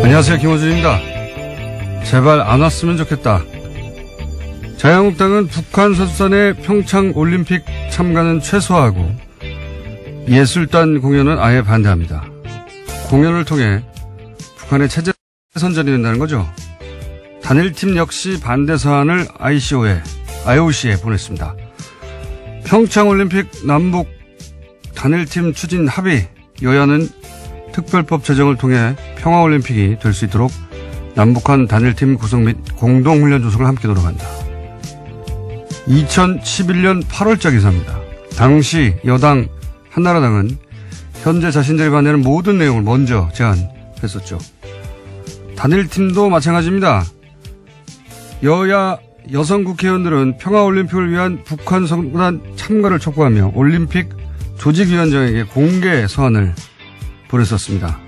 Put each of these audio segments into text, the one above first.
안녕하세요, 김호준입니다. 제발 안 왔으면 좋겠다. 자유한국당은 북한 선수단의 평창올림픽 참가는 최소화하고 예술단 공연은 아예 반대합니다. 공연을 통해 북한의 체제 선전이 된다는 거죠. 단일팀 역시 반대 사안을 IOC에 보냈습니다. 평창올림픽 남북 단일팀 추진 합의, 여야는 특별법 제정을 통해 평화올림픽이 될 수 있도록 남북한 단일팀 구성 및 공동훈련 조성을 함께 노력한다. 2011년 8월자 기사입니다. 당시 여당 한나라당은 현재 자신들이 반대하는 모든 내용을 먼저 제안했었죠. 단일팀도 마찬가지입니다. 여야 여성 국회의원들은 평화올림픽을 위한 북한 선수단 참가를 촉구하며 올림픽 조직위원장에게 공개 서한을 보냈었습니다.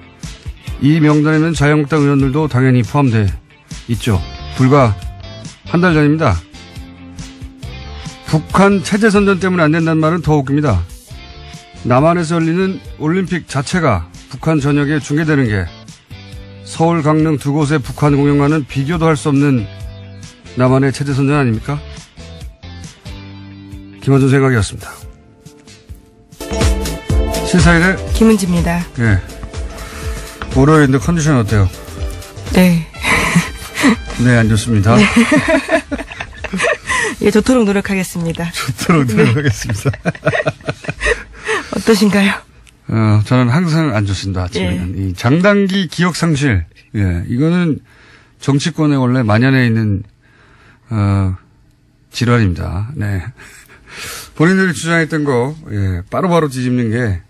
이 명단에는 자유한국당 의원들도 당연히 포함돼 있죠. 불과 한 달 전입니다. 북한 체제 선전 때문에 안 된다는 말은 더 웃깁니다. 남한에서 열리는 올림픽 자체가 북한 전역에 중계되는 게 서울, 강릉 두 곳의 북한 공연과는 비교도 할 수 없는 남한의 체제 선전 아닙니까? 김원준 생각이었습니다. 시사일의 김은지입니다. 네. 월요일인데 컨디션 어때요? 네. 네, 안 좋습니다. 네. 예, 좋도록 노력하겠습니다. 좋도록 노력하겠습니다. 어떠신가요? 저는 항상 안 좋습니다. 아침에는. 예. 이 장단기 기억 상실. 예, 이거는 정치권에 원래 만연해 있는 질환입니다. 네. 본인들이 주장했던 거, 예, 바로바로 뒤집는 게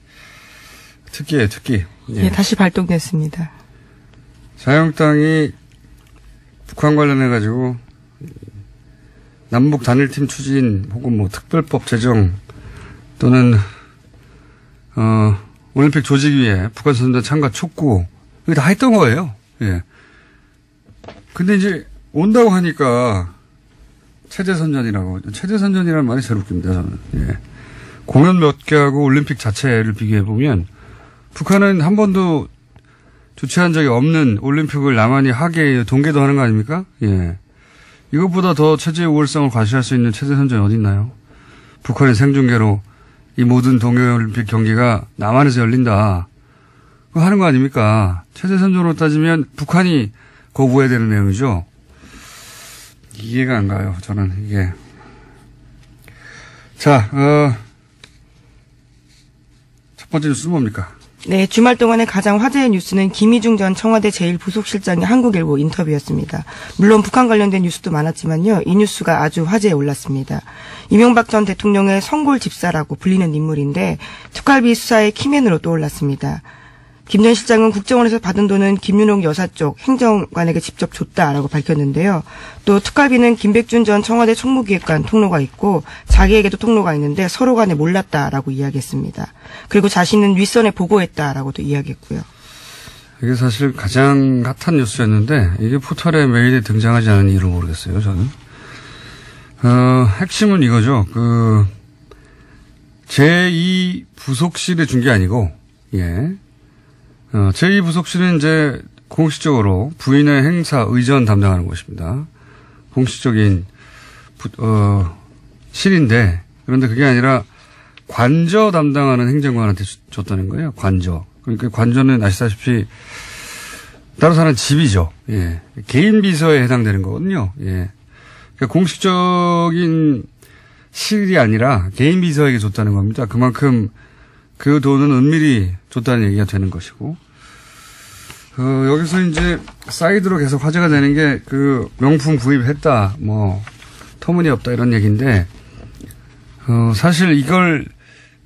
특기예요, 특기. 예, 다시 발동됐습니다. 자유한국당이 북한 관련해가지고 남북 단일팀 추진 혹은 뭐 특별법 제정 또는 올림픽 조직위에 북한 선수단 참가 촉구 이거 다 했던 거예요. 예. 근데 이제 온다고 하니까 체제 선전이라고. 체제 선전이라는 말이 제일 웃깁니다, 저는. 예. 공연 몇 개 하고 올림픽 자체를 비교해 보면 북한은 한 번도 주최한 적이 없는 올림픽을 남한이 하게 동계도 하는 거 아닙니까? 예. 이것보다 더 체제의 우월성을 과시할 수 있는 체제 선전이 어디 있나요? 북한의 생중계로 이 모든 동계올림픽 경기가 남한에서 열린다. 그거 하는 거 아닙니까? 체제 선전으로 따지면 북한이 거부해야 되는 내용이죠. 이해가 안 가요, 저는, 이게. 자, 첫 번째 뉴스는 뭡니까? 네, 주말 동안의 가장 화제의 뉴스는 김희중 전 청와대 제1부속실장의 한국일보 인터뷰였습니다. 물론 북한 관련된 뉴스도 많았지만요. 이 뉴스가 아주 화제에 올랐습니다. 이명박 전 대통령의 성골 집사라고 불리는 인물인데 특활비 수사의 키맨으로 떠올랐습니다. 김 전 실장은 국정원에서 받은 돈은 김윤옥 여사 쪽 행정관에게 직접 줬다라고 밝혔는데요. 또 특활비는 김백준 전 청와대 총무기획관 통로가 있고 자기에게도 통로가 있는데 서로 간에 몰랐다라고 이야기했습니다. 그리고 자신은 윗선에 보고했다라고도 이야기했고요. 이게 사실 가장 핫한 뉴스였는데 이게 포털에 메일에 등장하지 않은 이유를 모르겠어요, 저는. 핵심은 이거죠. 제2부속실에 준 게 아니고, 예. 제2부속실은 이제 공식적으로 부인의 행사 의전 담당하는 곳입니다. 공식적인 실인데 그런데 그게 아니라 관저 담당하는 행정관한테 줬다는 거예요. 관저. 그러니까 관저는 아시다시피 따로 사는 집이죠. 예. 개인 비서에 해당되는 거거든요. 예. 그러니까 공식적인 실이 아니라 개인 비서에게 줬다는 겁니다. 그만큼 그 돈은 은밀히 줬다는 얘기가 되는 것이고, 여기서 이제 사이드로 계속 화제가 되는 게 명품 구입했다, 터무니없다 이런 얘기인데, 사실 이걸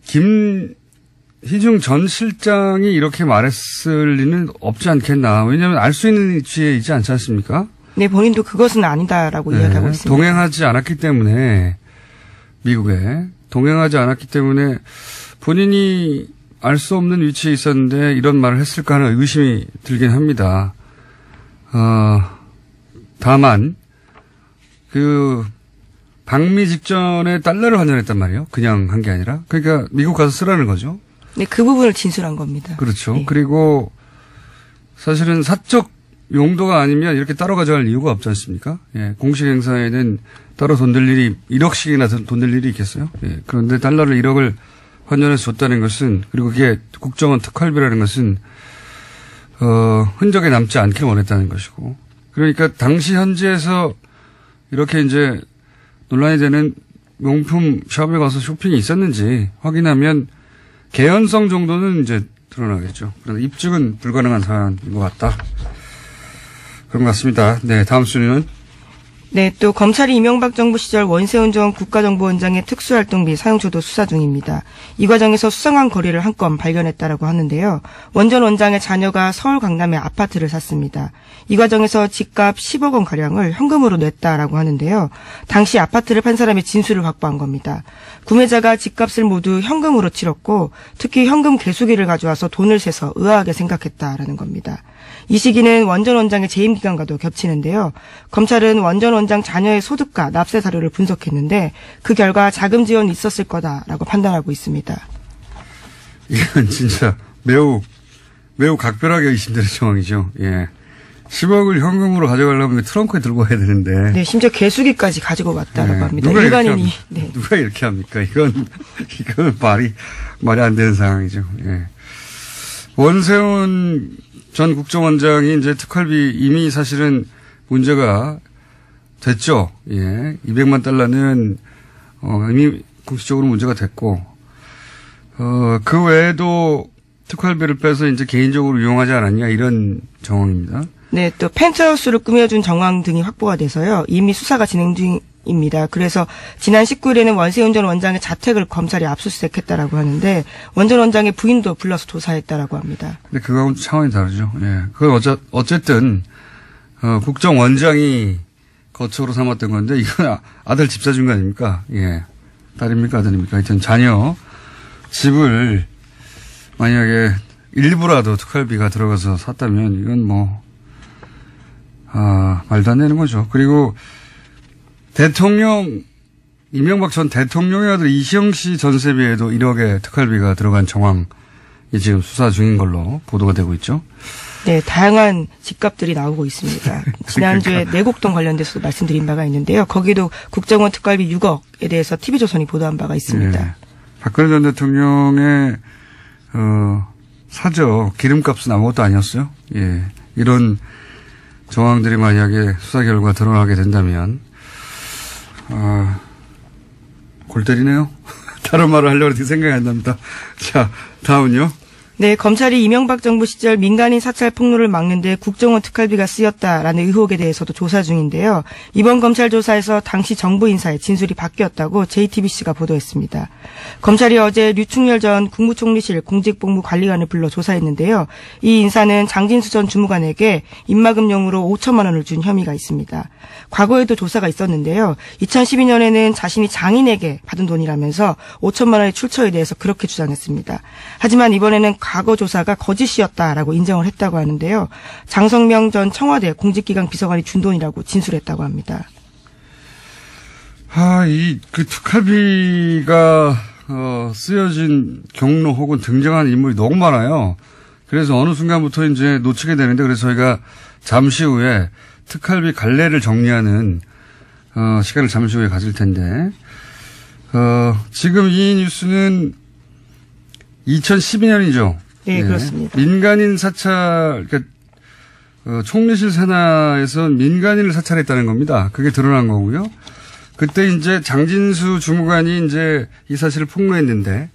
김희중 전 실장이 이렇게 말했을 리는 없지 않겠나. 왜냐하면 알 수 있는 위치에 있지 않지 않습니까? 네, 본인도 그것은 아니다라고 이야기하고 있습니다. 동행하지 않았기 때문에, 미국에 동행하지 않았기 때문에 본인이 알 수 없는 위치에 있었는데 이런 말을 했을까 하는 의심이 들긴 합니다. 다만 방미 직전에 달러를 환전했단 말이에요. 그냥 한 게 아니라. 그러니까 미국 가서 쓰라는 거죠. 네, 그 부분을 진술한 겁니다. 그렇죠. 네. 그리고 사실은 사적 용도가 아니면 이렇게 따로 가져갈 이유가 없지 않습니까? 예, 공식 행사에는 따로 돈 들 일이 1억씩이나 돈 들 일이 있겠어요? 예, 그런데 달러를 1억을 환전해서 줬다는 것은, 그리고 그게 국정원 특활비라는 것은 흔적에 남지 않기를 원했다는 것이고, 그러니까 당시 현지에서 이렇게 이제 논란이 되는 명품 샵에 가서 쇼핑이 있었는지 확인하면 개연성 정도는 이제 드러나겠죠. 그런데 입증은 불가능한 사안인 것 같다. 그런 것 같습니다. 네, 다음 순위는? 네, 또 검찰이 이명박 정부 시절 원세훈 전 국가정보원장의 특수활동비 사용처도 수사 중입니다. 이 과정에서 수상한 거래를 한 건 발견했다라고 하는데요. 원 전 원장의 자녀가 서울 강남에 아파트를 샀습니다. 이 과정에서 집값 10억 원 가량을 현금으로 냈다라고 하는데요. 당시 아파트를 판 사람의 진술을 확보한 겁니다. 구매자가 집값을 모두 현금으로 치렀고 특히 현금 개수기를 가져와서 돈을 세서 의아하게 생각했다라는 겁니다. 이 시기는 원 전 원장의 재임 기간과도 겹치는데요. 검찰은 원 전 원장 자녀의 소득과 납세 사료를 분석했는데 그 결과 자금 지원이 있었을 거다라고 판단하고 있습니다. 이건 진짜 매우 각별하게 의심되는 상황이죠. 예. 10억을 현금으로 가져가려면 트렁크에 들고 와야 되는데. 네, 심지어 개수기까지 가지고 왔다라고 합니다. 일반인이. 네. 누가 이렇게 합니까? 이건 말이 안 되는 상황이죠. 예. 원세훈 전 국정원장이 이제 특활비 이미 사실은 문제가 됐죠. 예. 200만 달러는, 이미 공식적으로 문제가 됐고, 그 외에도 특활비를 빼서 이제 개인적으로 이용하지 않았냐 이런 정황입니다. 네, 또 펜트하우스를 꾸며준 정황 등이 확보가 돼서요. 이미 수사가 진행 중입니다. 그래서 지난 19일에는 원세훈 전 원장의 자택을 검찰이 압수수색했다라고 하는데 원 전 원장의 부인도 불러서 조사했다라고 합니다. 근데 그거하고는 차원이 다르죠. 예. 그건 어쨌든 국정원장이 거처로 삼았던 건데 이건 아들 집 사준 거 아닙니까? 예. 딸입니까 아들입니까? 하여튼 자녀 집을 만약에 일부라도 특활비가 들어가서 샀다면 이건 말도 안 되는 거죠. 그리고 이명박 전 대통령의 아들 이시영 씨 전세비에도 1억의 특활비가 들어간 정황이 지금 수사 중인 걸로 보도가 되고 있죠. 네, 다양한 집값들이 나오고 있습니다. 지난주에 내곡동 관련돼서도 말씀드린 바가 있는데요. 거기도 국정원 특활비 6억에 대해서 TV조선이 보도한 바가 있습니다. 네. 박근혜 전 대통령의 사저 기름값은 아무것도 아니었어요. 예, 이런 정황들이 만약에 수사 결과 드러나게 된다면 골 때리네요. 다른 말을 하려고 했는데 생각이 안 납니다. 자, 다음은요. 네, 검찰이 이명박 정부 시절 민간인 사찰 폭로를 막는 데 국정원 특활비가 쓰였다라는 의혹에 대해서도 조사 중인데요. 이번 검찰 조사에서 당시 정부 인사의 진술이 바뀌었다고 JTBC가 보도했습니다. 검찰이 어제 류충렬 전 국무총리실 공직복무관리관을 불러 조사했는데요. 이 인사는 장진수 전 주무관에게 입막음용으로 5천만 원을 준 혐의가 있습니다. 과거에도 조사가 있었는데요. 2012년에는 자신이 장인에게 받은 돈이라면서 5천만 원의 출처에 대해서 그렇게 주장했습니다. 하지만 이번에는 과거 조사가 거짓이었다라고 인정을 했다고 하는데요. 장성명 전 청와대 공직기강 비서관이 준 돈이라고 진술했다고 합니다. 그 특활비가 쓰여진 경로 혹은 등장한 인물이 너무 많아요. 그래서 어느 순간부터 이제 놓치게 되는데 그래서 저희가 잠시 후에 특활비 갈래를 정리하는 시간을 잠시 후에 가질 텐데 지금 이 뉴스는 2012년이죠. 네, 그렇습니다. 민간인 사찰, 그러니까 총리실 산하에서 민간인을 사찰했다는 겁니다. 그게 드러난 거고요. 그때 이제 장진수 주무관이 이제 이 사실을 폭로했는데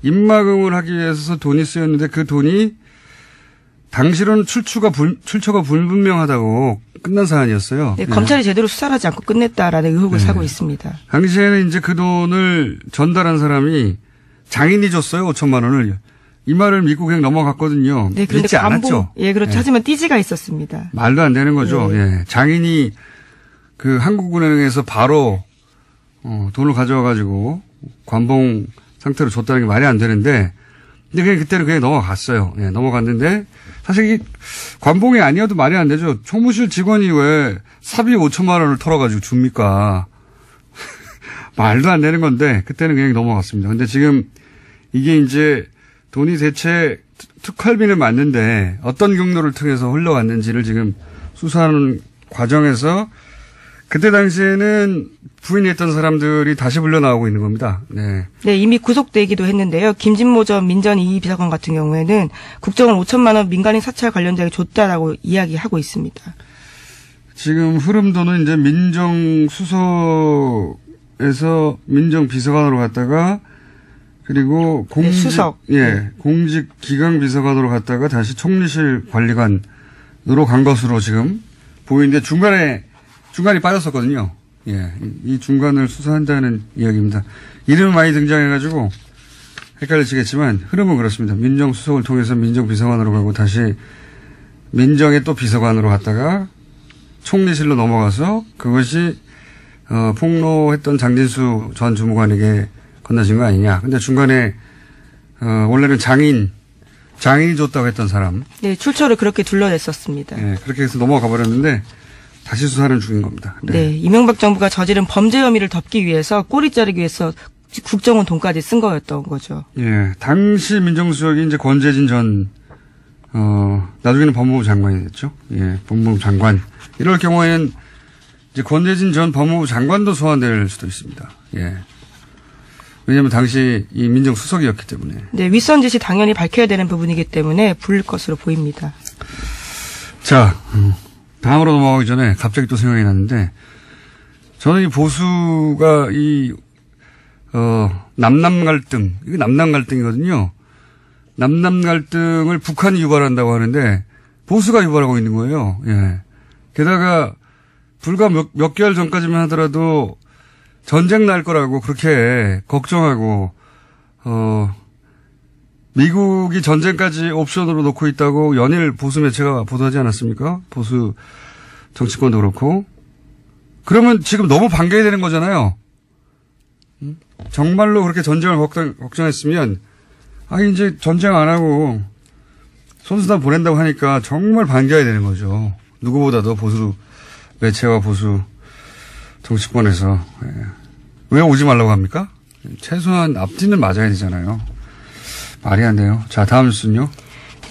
입막음을 하기 위해서 돈이 쓰였는데 그 돈이 당시로는 출처가 불분명하다고 끝난 사안이었어요. 네, 검찰이 제대로 수사를 하지 않고 끝냈다라는 의혹을 사고 있습니다. 당시에는 이제 그 돈을 전달한 사람이 장인이 줬어요. 5천만 원을. 이 말을 믿고 그냥 넘어갔거든요. 네, 그런데 믿지 않았죠. 예, 그렇죠. 하지만 띠지가 있었습니다. 말도 안 되는 거죠. 예. 장인이 그 한국은행에서 바로 돈을 가져와 가지고 관봉 상태로 줬다는 게 말이 안 되는데 근데 그냥 그때는 그냥 넘어갔어요. 예, 넘어갔는데 사실 이 관봉이 아니어도 말이 안 되죠. 총무실 직원이 왜 사비 5천만 원을 털어가지고 줍니까? 말도 안 되는 건데 그때는 그냥 넘어갔습니다. 근데 지금 이게 이제 돈이 대체 특활비는 맞는데 어떤 경로를 통해서 흘러왔는지를 지금 수사하는 과정에서 그때 당시에는 부인했던 사람들이 다시 불려 나오고 있는 겁니다. 네. 네, 이미 구속되기도 했는데요. 김진모 전 민전 2위 비서관 같은 경우에는 국정원 5천만 원 민간인 사찰 관련자에게 줬다라고 이야기하고 있습니다. 지금 흐름도는 이제 민정수석에서 민정비서관으로 갔다가 그리고 수석. 공직기강비서관으로 갔다가 다시 총리실 관리관으로 간 것으로 지금 보이는데 중간이 빠졌었거든요. 예. 이 중간을 수사한다는 이야기입니다. 이름은 많이 등장해가지고 헷갈리시겠지만 흐름은 그렇습니다. 민정수석을 통해서 민정비서관으로 가고 다시 민정의 또 비서관으로 갔다가 총리실로 넘어가서 그것이 폭로했던 장진수 전 주무관에게 건너진 거 아니냐. 근데 중간에 원래는 장인이 줬다고 했던 사람. 네, 출처를 그렇게 둘러냈었습니다. 네, 그렇게 해서 넘어가 버렸는데 다시 수사는 중인 겁니다. 네, 이명박 정부가 저지른 범죄 혐의를 덮기 위해서 꼬리 자르기 위해서 국정원 돈까지 쓴 거였던 거죠. 예, 당시 민정수석이 이제 권재진 전 나중에는 법무부 장관이 됐죠. 예, 법무부 장관. 이럴 경우에는 이제 권재진 전 법무부 장관도 소환될 수도 있습니다. 예. 왜냐하면 당시 이 민정수석이었기 때문에. 네, 윗선 지시 당연히 밝혀야 되는 부분이기 때문에 부를 것으로 보입니다. 자, 다음으로 넘어가기 전에 갑자기 또 생각이 났는데 저는 이 보수가 남남 갈등, 이게 남남 갈등이거든요. 남남 갈등을 북한이 유발한다고 하는데 보수가 유발하고 있는 거예요. 예. 게다가 불과 몇 개월 전까지만 하더라도 전쟁 날 거라고 그렇게 걱정하고, 미국이 전쟁까지 옵션으로 놓고 있다고 연일 보수 매체가 보도하지 않았습니까? 보수 정치권도 그렇고. 그러면 지금 너무 반겨야 되는 거잖아요. 정말로 그렇게 전쟁을 걱정했으면, 이제 전쟁 안 하고 선수단 보낸다고 하니까 정말 반겨야 되는 거죠. 누구보다도 보수 매체와 보수 정치권에서. 예. 왜 오지 말라고 합니까? 최소한 앞뒤는 맞아야 되잖아요. 말이 안 돼요. 자, 다음 뉴스는요.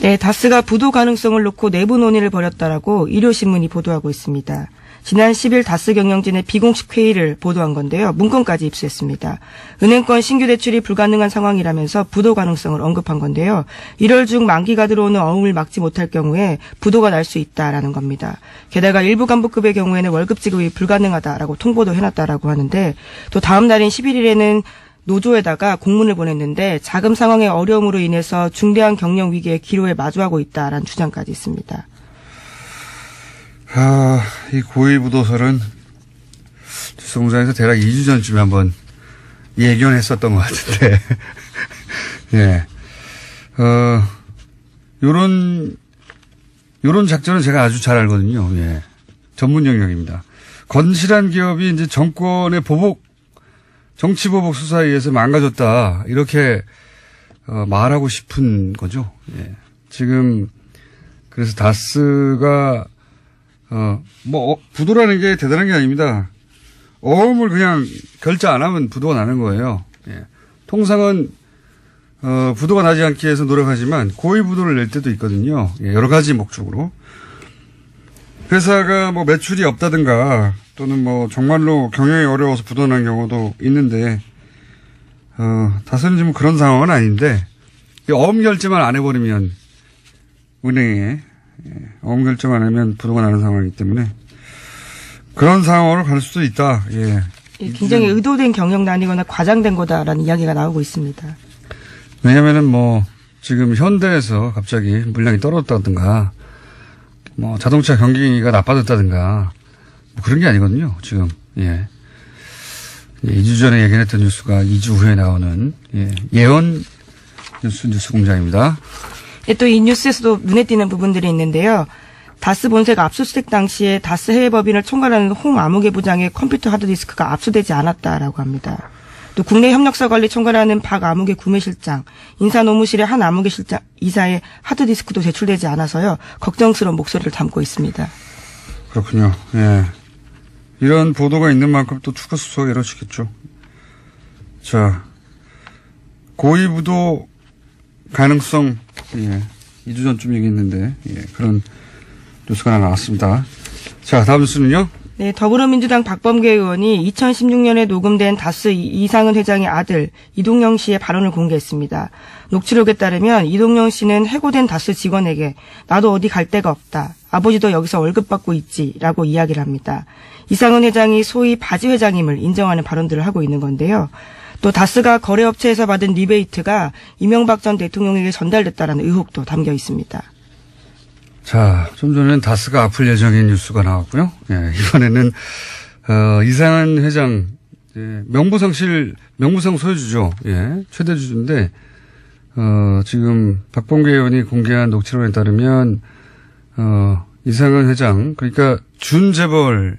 네, 다스가 부도 가능성을 놓고 내부 논의를 벌였다라고 일요신문이 보도하고 있습니다. 지난 10일 다스 경영진의 비공식 회의를 보도한 건데요. 문건까지 입수했습니다. 은행권 신규 대출이 불가능한 상황이라면서 부도 가능성을 언급한 건데요. 1월 중 만기가 들어오는 어음을 막지 못할 경우에 부도가 날 수 있다라는 겁니다. 게다가 일부 간부급의 경우에는 월급 지급이 불가능하다라고 통보도 해놨다라고 하는데 또 다음 날인 11일에는 노조에다가 공문을 보냈는데 자금 상황의 어려움으로 인해서 중대한 경영 위기의 기로에 마주하고 있다라는 주장까지 있습니다. 이 고위부도설은 뉴스공장에서 대략 2주 전쯤에 한번 예견했었던 것 같은데, 예. 요런 작전은 제가 아주 잘 알거든요. 예. 전문 영역입니다. 건실한 기업이 이제 정권의 정치보복 수사에 의해서 망가졌다. 이렇게, 말하고 싶은 거죠. 예. 지금, 그래서 다스가 부도라는 게 대단한 게 아닙니다. 어음을 그냥 결제 안 하면 부도가 나는 거예요. 예. 통상은, 부도가 나지 않기 위해서 노력하지만 고의 부도를 낼 때도 있거든요. 예, 여러 가지 목적으로. 회사가 매출이 없다든가 또는 정말로 경영이 어려워서 부도 난 경우도 있는데, 다스는 지금 그런 상황은 아닌데, 어음 결제만 안 해버리면 은행에 어음 결정 안 하면 부도가 나는 상황이기 때문에 그런 상황으로 갈 수도 있다. 예. 굉장히 의도된 경영난이거나 과장된 거다라는 이야기가 나오고 있습니다. 왜냐면은 지금 현대에서 갑자기 물량이 떨어졌다든가 자동차 경기가 나빠졌다든가 그런 게 아니거든요. 지금. 예. 2주 전에 예견했던 뉴스가 2주 후에 나오는 예언 뉴스 공장입니다. 또 이 뉴스에서도 눈에 띄는 부분들이 있는데요. 다스 본사가 압수수색 당시에 다스 해외법인을 총괄하는 홍아무개 부장의 컴퓨터 하드디스크가 압수되지 않았다라고 합니다. 또 국내 협력사 관리 총괄하는 박아무개 구매실장, 인사노무실의 한 아무개 실장 이사의 하드디스크도 제출되지 않아서요. 걱정스러운 목소리를 담고 있습니다. 그렇군요. 예. 이런 보도가 있는 만큼 또 추가 수사가 이루어지겠죠. 자, 고의부도 가능성, 2주 전쯤 얘기했는데, 예, 그런 뉴스가 하나 나왔습니다. 자, 다음 뉴스는요? 네, 더불어민주당 박범계 의원이 2016년에 녹음된 다스 이상은 회장의 아들 이동영 씨의 발언을 공개했습니다. 녹취록에 따르면 이동영 씨는 해고된 다스 직원에게 나도 어디 갈 데가 없다. 아버지도 여기서 월급 받고 있지라고 이야기를 합니다. 이상은 회장이 소위 바지 회장임을 인정하는 발언들을 하고 있는 건데요. 또 다스가 거래업체에서 받은 리베이트가 이명박 전 대통령에게 전달됐다라는 의혹도 담겨 있습니다. 자, 좀 전에는 다스가 아플 예정인 뉴스가 나왔고요. 예, 이번에는, 이상한 회장, 예, 명부상 소유주죠. 예, 최대 주주인데, 지금 박범계 의원이 공개한 녹취록에 따르면, 이상한 회장, 그러니까 준재벌입니다.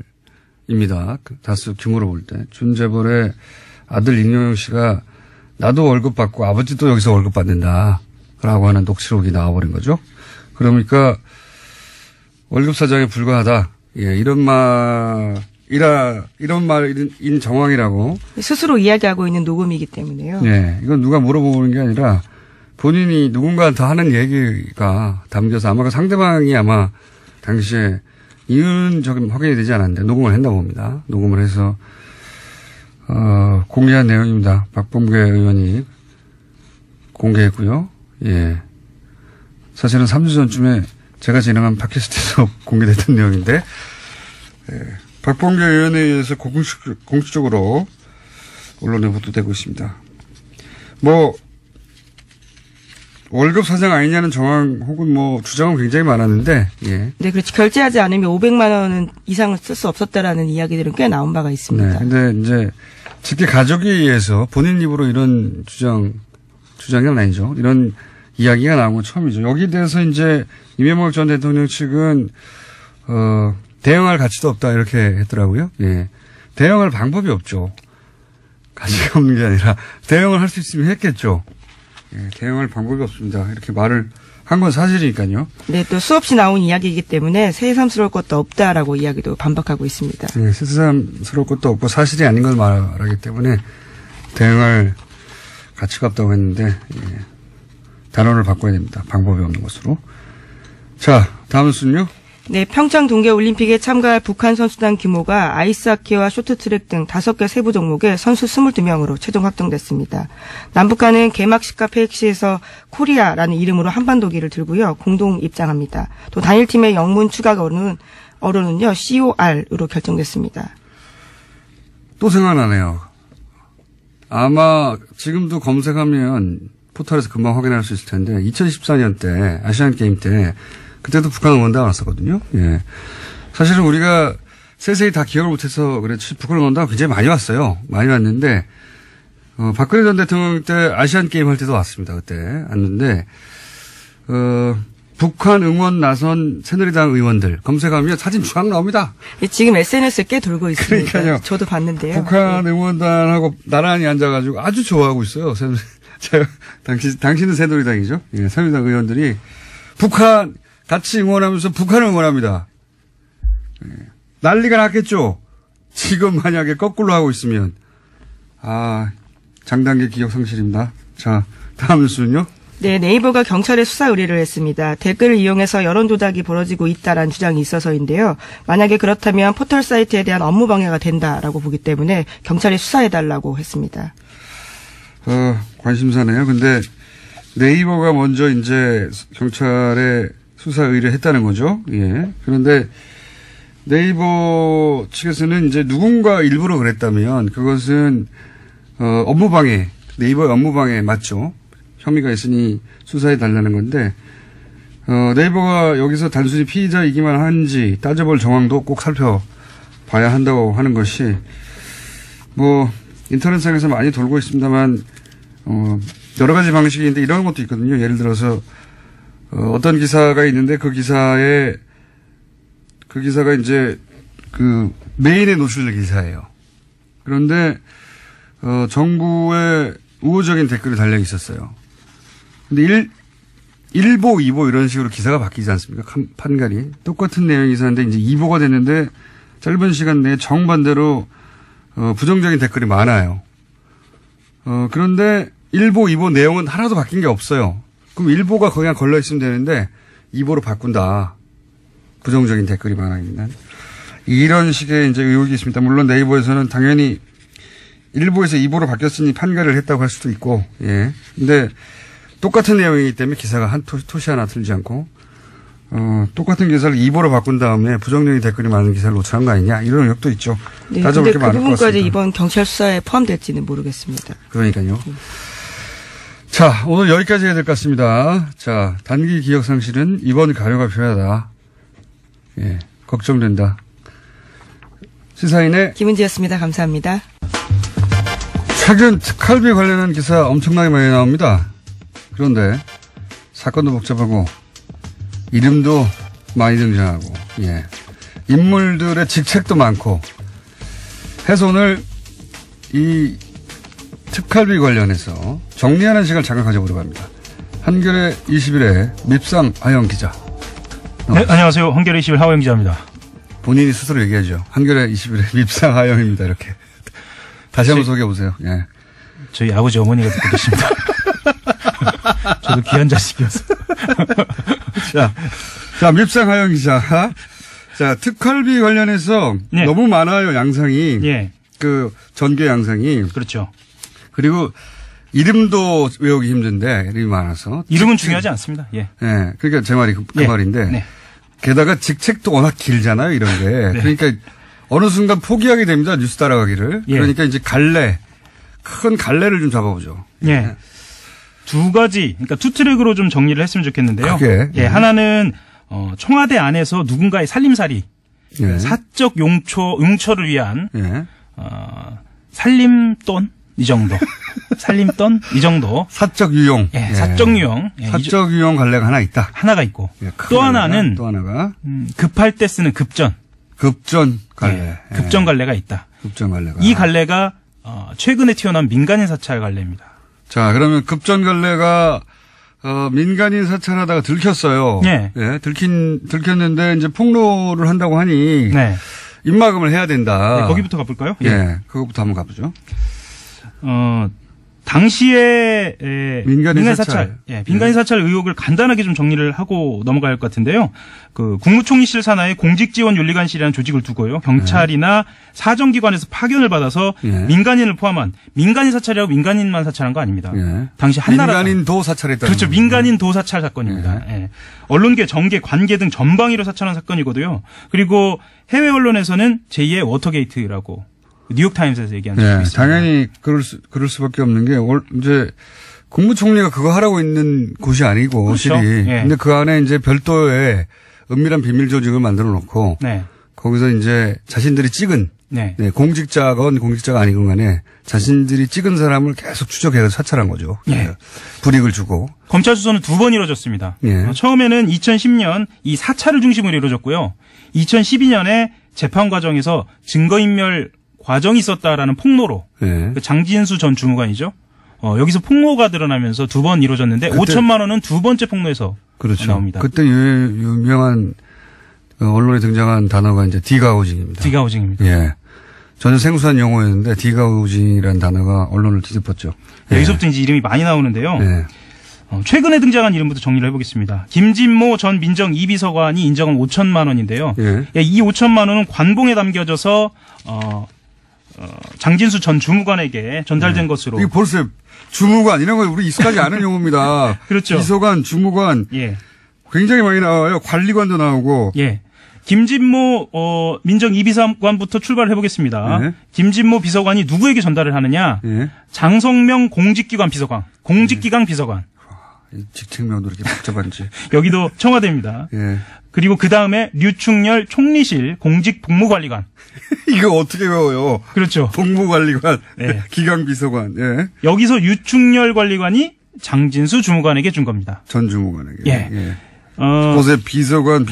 그 다스 규모로 볼 때. 준재벌의 아들 임영영 씨가 나도 월급 받고 아버지도 여기서 월급 받는다. 라고 하는 녹취록이 나와버린 거죠. 그러니까, 월급 사장에 불과하다. 예, 이런 말인 정황이라고. 스스로 이야기하고 있는 녹음이기 때문에요. 예, 이건 누가 물어보는 게 아니라 본인이 누군가한테 하는 얘기가 담겨서 아마 그 상대방이 아마 당시에 이유는 확인이 되지 않았는데 녹음을 했나 봅니다. 녹음을 해서, 공개한 내용입니다. 박범계 의원이 공개했고요. 예. 사실은 3주 전쯤에 제가 진행한 팟캐스트에서 공개됐던 내용인데, 예, 박범계 의원에 의해서 공식적으로 언론에 보도되고 있습니다. 월급 사장 아니냐는 정황 혹은 주장은 굉장히 많았는데, 예. 네, 그렇지. 결제하지 않으면 500만 원 이상을 쓸 수 없었다라는 이야기들은 꽤 나온 바가 있습니다. 네, 근데 이제 직계 가족에 의해서 본인 입으로 이런 주장은 아니죠. 이런 이야기가 나온 건 처음이죠. 여기에 대해서 이제 이명박 전 대통령 측은 대응할 가치도 없다 이렇게 했더라고요. 예, 대응할 방법이 없죠. 가치가 없는 게 아니라 대응을 할 수 있으면 했겠죠. 예, 대응할 방법이 없습니다. 이렇게 말을 한 건 사실이니까요. 네, 또 수없이 나온 이야기이기 때문에 새삼스러울 것도 없다라고 이야기도 반박하고 있습니다. 네, 새삼스러울 것도 없고 사실이 아닌 걸 말하기 때문에 대응할 가치가 없다고 했는데, 예, 단어를 바꿔야 됩니다. 방법이 없는 것으로. 자, 다음 뉴스는요? 네, 평창 동계올림픽에 참가할 북한 선수단 규모가 아이스하키와 쇼트트랙 등 5개 세부 종목에 선수 22명으로 최종 확정됐습니다. 남북한은 개막식과 폐획식에서 코리아라는 이름으로 한반도기를 들고요. 공동 입장합니다. 또 단일팀의 영문 추가 어로는요. COR으로 결정됐습니다. 또 생각나네요. 아마 지금도 검색하면 포털에서 금방 확인할 수 있을 텐데 2014년 때 아시안게임 때 그때도 북한 응원단 왔었거든요. 예. 사실은 우리가 세세히 다 기억을 못해서 그랬지 북한 응원단 굉장히 많이 왔어요. 많이 왔는데 박근혜 전 대통령 때 아시안게임 할 때도 왔습니다. 그때 왔는데 북한 응원 나선 새누리당 의원들 검색하면 사진 주각 나옵니다. 지금 SNS에 꽤 돌고 있습니다. 그러니까요. 저도 봤는데요. 북한 응원단하고 나란히 앉아가지고 아주 좋아하고 있어요. 제가 당신은 새누리당이죠. 예, 새누리당 의원들이 북한 같이 응원하면서 북한을 응원합니다. 예, 난리가 났겠죠. 지금 만약에 거꾸로 하고 있으면 장단기 기억 상실입니다. 자, 다음 뉴스는요. 네, 네이버가 경찰에 수사 의뢰를 했습니다. 댓글을 이용해서 여론 조작이 벌어지고 있다라는 주장이 있어서인데요. 만약에 그렇다면 포털 사이트에 대한 업무 방해가 된다라고 보기 때문에 경찰에 수사해달라고 했습니다. 관심사네요. 근데 네이버가 먼저 이제 경찰에 수사 의뢰했다는 거죠. 예. 그런데 네이버 측에서는 이제 누군가 일부러 그랬다면 그것은 업무방해, 네이버의 업무방해 맞죠. 혐의가 있으니 수사해 달라는 건데 네이버가 여기서 단순히 피의자이기만 한지 따져볼 정황도 꼭 살펴봐야 한다고 하는 것이 인터넷상에서 많이 돌고 있습니다만 여러 가지 방식이 있는데 이런 것도 있거든요. 예를 들어서 어떤 기사가 있는데 그 기사가 이제 그 메인에 노출된 기사예요. 그런데 정부의 우호적인 댓글이 달려 있었어요. 근데 1보, 2보 이런 식으로 기사가 바뀌지 않습니까? 판갈이. 똑같은 내용의 기사인데 이제 2보가 됐는데 짧은 시간 내에 정반대로 부정적인 댓글이 많아요. 그런데 1보, 2보 내용은 하나도 바뀐 게 없어요. 그럼 일보가 그냥 걸려 있으면 되는데 2보로 바꾼다. 부정적인 댓글이 많아 있는. 이런 식의 이제 의혹이 있습니다. 물론 네이버에서는 당연히 일보에서 2보로 바뀌었으니 판결을 했다고 할 수도 있고, 예. 근데 똑같은 내용이기 때문에 기사가 한 토시 하나 틀리지 않고, 똑같은 기사를 2보로 바꾼 다음에 부정적인 댓글이 많은 기사를 노출한 거 아니냐, 이런 의혹도 있죠. 네, 따져볼 게 그 많을 것 같습니다. 부분까지 이번 경찰 수사에 포함될지는 모르겠습니다. 그러니까요. 자, 오늘 여기까지 해야 될 것 같습니다. 자, 단기 기억 상실은 이번 가려가 필요하다. 예, 걱정된다. 시사인의 김은지였습니다. 감사합니다. 최근 특활비 관련한 기사 엄청나게 많이 나옵니다. 그런데 사건도 복잡하고 이름도 많이 등장하고, 예, 인물들의 직책도 많고 해서 오늘 이 특활비 관련해서 정리하는 시간을 잠깐 가져보려고 합니다. 한겨레 21의 밉상 하영 기자. 네, 안녕하세요. 한겨레 21 하영 기자입니다. 본인이 스스로 얘기하죠. 한겨레 21의 밉상 하영입니다. 이렇게. 다시 한번 소개해 보세요. 예. 저희 아버지 어머니가 듣고 계십니다. 저도 귀한 자식이어서. 자, 밉상 하영 기자. 자, 특활비 관련해서 네. 너무 많아요, 양상이. 예. 그 전개 양상이. 그렇죠. 그리고 이름도 외우기 힘든데 이름이 많아서. 이름은 중요하지 않습니다. 예. 예. 그러니까 제 말이 그 예. 말인데. 네. 게다가 직책도 워낙 길잖아요, 이런 게. 네. 그러니까 어느 순간 포기하게 됩니다, 뉴스 따라가기를. 예. 그러니까 이제 큰 갈래를 좀 잡아보죠. 예. 두 가지, 그러니까 투 트랙으로 좀 정리를 했으면 좋겠는데요. 그게. 예. 하나는 청와대 안에서 누군가의 살림살이, 예. 사적 용처를 위한 예. 살림돈 이 정도, 살림돈 이 정도. 사적 유용. 예. 예. 사적 유용. 예. 사적 유용 갈래가 하나 있다. 하나가 있고 예, 또 하나는 또 하나가 급할 때 쓰는 급전 갈래. 예, 급전 갈래가 있다. 급전 갈래가. 이 갈래가 최근에 튀어나온 민간인 사찰 갈래입니다. 자, 그러면 급전 갈래가 민간인 사찰하다가 들켰어요. 예. 예, 들켰는데 이제 폭로를 한다고 하니 네. 입막음을 해야 된다. 네, 거기부터 가볼까요? 예. 그거부터 한번 가보죠. 당시에 민간인 사찰. 예, 민간인 사찰 의혹을 간단하게 좀 정리를 하고 넘어갈 것 같은데요. 그 국무총리실 산하에 공직지원윤리관실이라는 조직을 두고요. 경찰이나 사정기관에서 파견을 받아서 예. 민간인을 포함한 민간인 사찰이라고 민간인만 사찰한 거 아닙니다. 예. 당시 한나라 민간인도 사찰했다. 그렇죠. 민간인도 사찰 사건입니다. 예. 언론계, 정계, 관계 등 전방위로 사찰한 사건이거든요. 그리고 해외 언론에서는 제2의 워터게이트라고 뉴욕타임스에서 얘기한 적이 네, 있습니다. 당연히 그럴 수밖에 없는 게 이제 국무총리가 그거 하라고 있는 곳이 아니고 그렇죠. 실이. 예. 근데 그 안에 이제 별도의 은밀한 비밀 조직을 만들어 놓고 네. 거기서 이제 자신들이 찍은 네. 공직자건 공직자가 아니건 간에 자신들이 찍은 사람을 계속 추적해서 사찰한 거죠. 예. 불이익을 주고. 검찰 수사는 2번 이루어졌습니다. 예. 처음에는 2010년 이 사찰을 중심으로 이루어졌고요. 2012년에 재판 과정에서 증거인멸 과정이 있었다라는 폭로로 예. 그 장진수 전 주무관이죠. 여기서 폭로가 드러나면서 2번 이루어졌는데 5천만 원은 두 번째 폭로에서 그렇죠. 나옵니다. 그때 유명한 언론에 등장한 단어가 이제 디가우징입니다. 디가우징입니다. 예. 전혀 생소한 용어였는데 디가우징이라는 단어가 언론을 뒤덮었죠. 예. 여기서부터 이제 이름이 많이 나오는데요. 예. 최근에 등장한 이름부터 정리를 해보겠습니다. 김진모 전 민정 2비서관이 인정한 5천만 원인데요. 예. 이 5천만 원은 관봉에 담겨져서 장진수 전 주무관에게 전달된 것으로. 이게 벌써 주무관 이런 거 우리 익숙하지 않은 용어입니다. 그렇죠. 비서관, 주무관 예. 굉장히 많이 나와요. 관리관도 나오고. 예. 김진모 민정 2비서관부터 출발을 해보겠습니다. 네. 김진모 비서관이 누구에게 전달을 하느냐? 예. 장성명 공직기관 비서관, 공직기강 비서관. 직책명도 이렇게 복잡한지. 여기도 청와대입니다. 예. 그리고 그 다음에 류충렬 총리실 공직복무관리관. 이거 어떻게 외워요? 그렇죠. 복무관리관, 네. 기강비서관, 예. 여기서 유충렬 관리관이 장진수 주무관에게 준 겁니다. 전 주무관에게. 예. 곳에 비서관,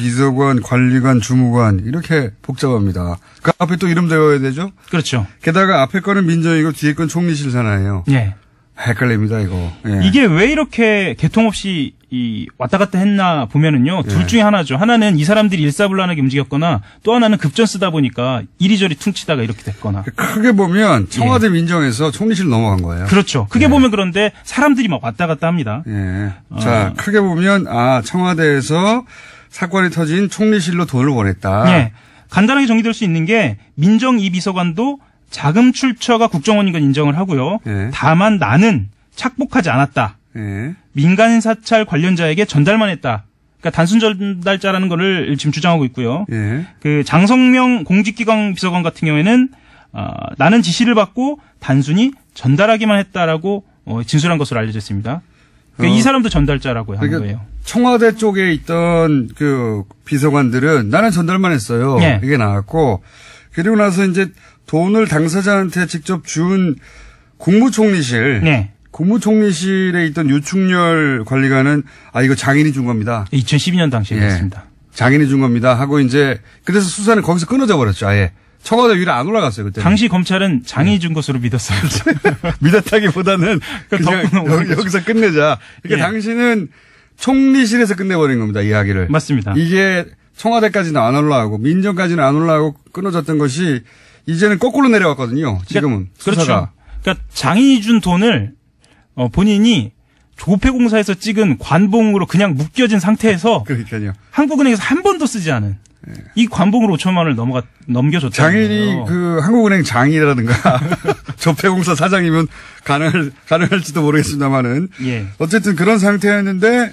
관리관, 주무관 이렇게 복잡합니다. 그 앞에 또 이름 대어야 되죠? 그렇죠. 게다가 앞에 거는 민정이고 뒤에 건 총리실 산하예요. 예. 헷갈립니다, 이거. 예. 이게 왜 이렇게 개통 없이 왔다 갔다 했나 보면은요. 둘 중에 하나죠. 하나는 이 사람들이 일사불란하게 움직였거나 또 하나는 급전 쓰다 보니까 이리저리 퉁치다가 이렇게 됐거나. 크게 보면 청와대 민정에서 총리실 넘어간 거예요. 그렇죠. 크게 보면 그런데 사람들이 막 왔다 갔다 합니다. 예. 자, 크게 보면 청와대에서 사건이 터진 총리실로 돈을 보냈다. 예. 간단하게 정리될 수 있는 게 민정 이 비서관도 자금 출처가 국정원인 건 인정을 하고요. 예. 다만 나는 착복하지 않았다. 예. 민간 사찰 관련자에게 전달만 했다. 그러니까 단순 전달자라는 거를 지금 주장하고 있고요. 예. 그 장성명 공직기강 비서관 같은 경우에는 나는 지시를 받고 단순히 전달하기만 했다라고 진술한 것으로 알려져 있습니다. 그러니까 이 사람도 전달자라고 하는 그러니까 거예요. 청와대 쪽에 있던 그 비서관들은 나는 전달만 했어요. 예. 이게 나왔고 그리고 나서 이제 돈을 당사자한테 직접 준 국무총리실. 네. 국무총리실에 있던 유충렬 관리관은 이거 장인이 준 겁니다. 2012년 당시에 예. 그랬습니다. 장인이 준 겁니다. 하고 이제 그래서 수사는 거기서 끊어져 버렸죠. 아예. 청와대 위로 안 올라갔어요. 그때. 당시 검찰은 장인이 준 것으로 믿었어요. 믿었다기보다는 그냥 여기서 끝내자. 그러니까 예. 당신은 총리실에서 끝내버린 겁니다. 이야기를. 맞습니다. 이게 청와대까지는 안 올라가고 민정까지는 안 올라가고 끊어졌던 것이 이제는 거꾸로 내려왔거든요. 지금은. 그러니까, 수사가. 그렇죠. 그러니까 장인이 준 돈을 본인이 조폐공사에서 찍은 관봉으로 그냥 묶여진 상태에서 그러니까요. 한국은행에서 한 번도 쓰지 않은 이 관봉으로 5천만 원을 넘겨줬다는 장인이 거예요. 그 한국은행 장이라든가 조폐공사 사장이면 가능할지도 모르겠습니다만은 예. 어쨌든 그런 상태였는데